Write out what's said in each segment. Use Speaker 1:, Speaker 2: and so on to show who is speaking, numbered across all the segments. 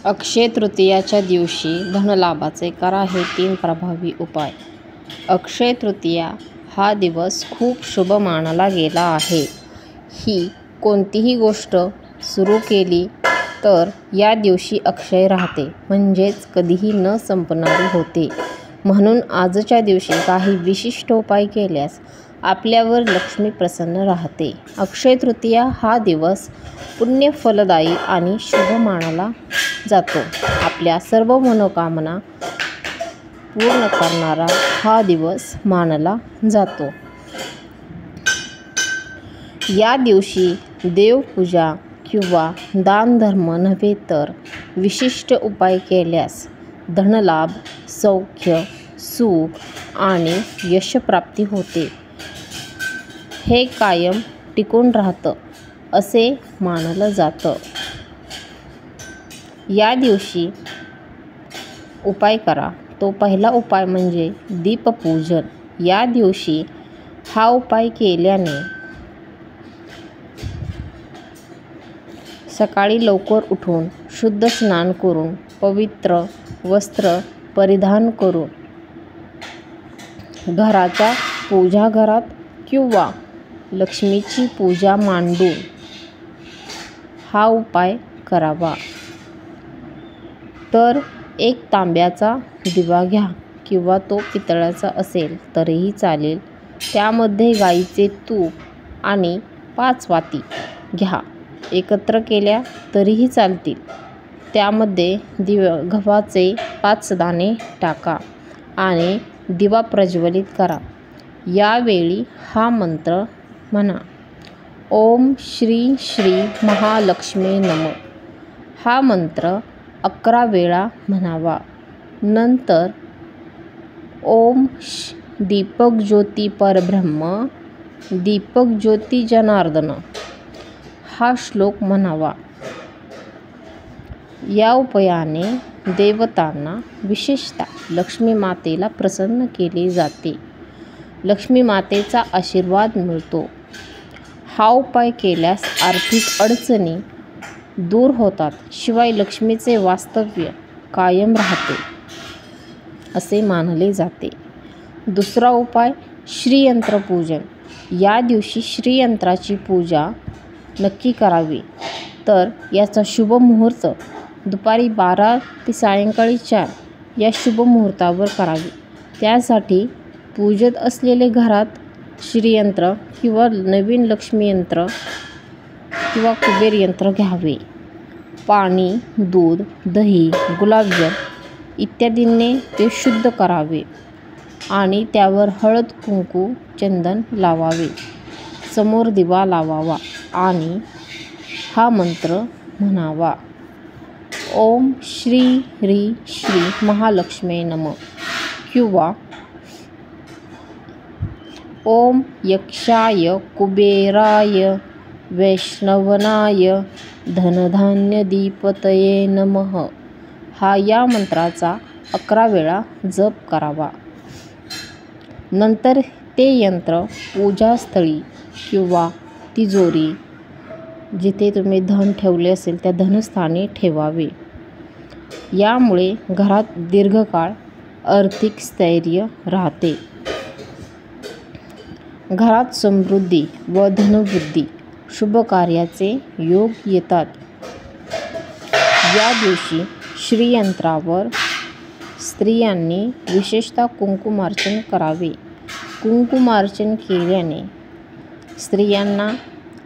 Speaker 1: अक्षय तृतीयाच्या दिवशी धनलाभाचे करा हे 3 प्रभावी उपाय. अक्षय तृतीया हा दिवस खूप शुभ मानला गेला आहे. ही कोणतीही गोष्ट सुरू केली तर या दिवशी अक्षय राहते, म्हणजेच कधीही न संपणारी होते. म्हणून आजच्या दिवशी काही विशिष्ट उपाय केल्यास आपल्यावर लक्ष्मी प्रसन्न राहते. अक्षय तृतीया हा दिवस पुण्यफलदायी आणि शुभ मानला जातो. आपल्या सर्व मनोकामना पूर्ण करणारा हा दिवस मानला जातो. या दिवशी देवपूजा किंवा दानधर्म नव्हे तर विशिष्ट उपाय केल्यास धनलाभ, सौख्य, सुख आणि यशप्राप्ती होते. हे कायम टिकून राहतं असे मानलं जातं. या दिवशी उपाय करा. तो पहिला उपाय म्हणजे दीपपूजन. या दिवशी हा उपाय केल्याने सकाळी लवकर उठून शुद्ध स्नान करून पवित्र वस्त्र परिधान करून घराच्या पूजाघरात किंवा लक्ष्मीची पूजा मांडून हा उपाय करावा. तर एक तांब्याचा दिवा घ्या किंवा तो पितळाचा असेल तरीही चालेल. त्यामध्ये गाईचे तूप आणि 5 वाती घ्या. एकत्र केल्या तरीही चालतील. त्यामध्ये गव्हाचे 5 दाणे टाका आणि दिवा प्रज्वलित करा. यावेळी हा मंत्र म्हणा: ओम श्री श्री महालक्ष्मी नमः. हा मंत्र 11 वेळा म्हणावा. नंतर ओम दीपक ज्योती परब्रह्म दीपक ज्योती जनार्दन हा श्लोक म्हणावा. या उपायाने देवतांना, विशेषतः लक्ष्मी मातेला प्रसन्न केले जाते. लक्ष्मी मातेचा आशीर्वाद मिळतो. हा उपाय केल्यास आर्थिक अडचणी दूर होतात. शिवाय लक्ष्मीचे वास्तव्य कायम राहते असे मानले जाते. दुसरा उपाय श्रीयंत्र पूजन. या दिवशी श्रीयंत्राची पूजा नक्की करावी. तर याचा शुभ मुहूर्त दुपारी 12 ते सायंकाळी 4 या शुभ मुहूर्तावर करावी. त्यासाठी पूजत असलेले घरात श्रीयंत्र किंवा नवीन लक्ष्मी यंत्र किंवा कुबेर यंत्र घ्यावे. पाणी, दूध, दही, गुलाबजल इत्यादींनी ते शुद्ध करावे आणि त्यावर हळद, कुंकू, चंदन लावावे. समोर दिवा लावावा आणि हा मंत्र म्हणावा: ओम श्री ह्री श्री महालक्ष्मी नमः किंवा ओम यक्षाय कुबेराय वैष्णवनाय धनधान्यधिपतये नमः हा या मंत्राचा 11 वेळा जप करावा. नंतर ते यंत्र पूजास्थळी किंवा तिजोरी जिथे तुम्ही धन ठेवले असेल त्या धनस्थानी ठेवावे. यामुळे घरात दीर्घकाळ आर्थिक स्थैर्य राहते. घरात समृद्धी व धनवृद्धी, शुभ कार्याचे योग येतात. या दिवशी श्रीयंत्रावर स्त्रियांनी विशेषतः कुंकुमार्चन करावे. कुंकुमार्चन केल्याने स्त्रियांना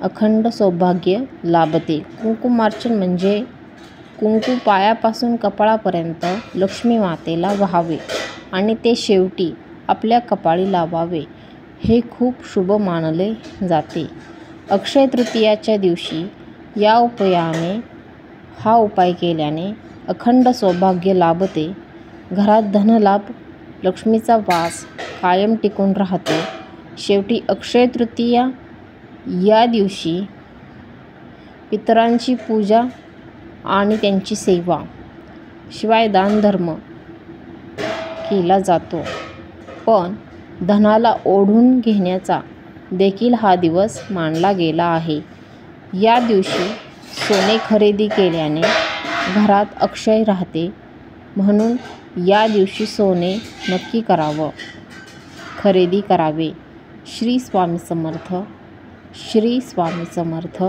Speaker 1: अखंड सौभाग्य लाभते. कुंकुमार्चन म्हणजे कुंकू पायापासून कपाळापर्यंत लक्ष्मी मातेला वाहावे आणि ते शेवटी आपल्या कपाळी लावावे. हे खूप शुभ मानले जाते. अक्षय तृतीयाच्या दिवशी या उपायाने हा उपाय केल्याने अखंड सौभाग्य लाभते. घरात धनलाभ, लक्ष्मीचा वास कायम टिकून राहतो. शेवटी अक्षय तृतीया या दिवशी पितरांची पूजा आणि त्यांची सेवा, शिवाय दानधर्म केला जातो. पण धनाला ओढून घेण्याचा देखील हा दिवस मानला गेला आहे. या दिवशी सोने खरेदी केल्याने घरात अक्षय राहते. म्हणून या दिवशी सोने नक्की करावं, खरेदी करावे. श्री स्वामी समर्थ. श्री स्वामी समर्थ.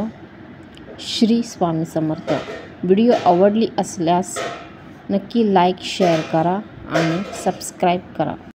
Speaker 1: श्री स्वामी समर्थ. व्हिडिओ आवडली असल्यास नक्की लाईक शेअर करा आणि सबस्क्राईब करा.